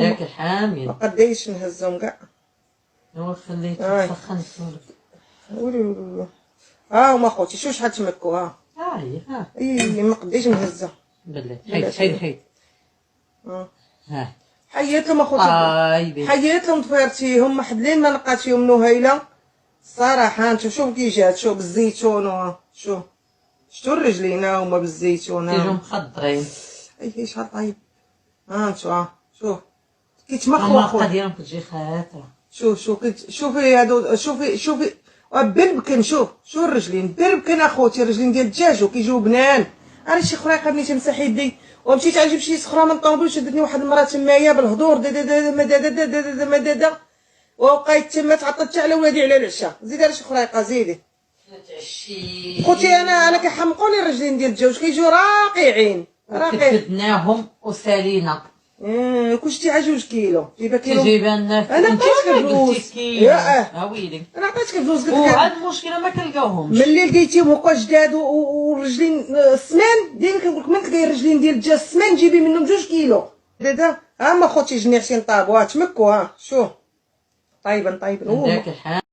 هذاك حامل. ما قديش نهزهم كاع. خليته تسخن. ولي هما خوتي شوف شحال تمكوا. ها اي ما قديش نهزها. بالله حيد ها حيت لهم اخوتي. حيت لهم طفيرتيهم محدلين ما لقات فيهم نهيله الصراحه. انت شوف كي جات، شوف بالزيتون شوف شتو الرجلين هما بالزيتون تيجو مخضرين. اي شحال طيب. انتو شوف كيتمخوا اخويا ديالهم كتجي خاطره. شوفي هادو، شوفي بربكن. شوف الرجلين بربكن اخوتي، الرجلين ديال الدجاج وكيجيو بنان. انا شي خريقه ملي تمسح يدي ومشيت نجيب شي صخره من طوموبيل، شدتني واحد المراه تمايا بالهضور مدادا وبقيت تما تعطلت على ولادي على العشاء. زيدي على شي خريقه زيدي. خوتي انا كيحمقوني الرجلين ديال الدجاج كيجيو راقعين. كدناهم وسالينا. كلشي على 2 كيلو. جيبها كيلو. تجيبها لنا. انا عطيتك الفلوس. ويلي انا عطيتك الفلوس. قلت لك وهاد المشكله ما كنلقاوهمش. ملي لقيتيهم هكا جداد والرجلين السمان ديالي كنقول لك من تلقاي الرجلين ديال الدجاج السمان جيبي منهم 2 كيلو. دابا ما خوتي جنيحتين طابوا تمكوا. شوف طيبا هذاك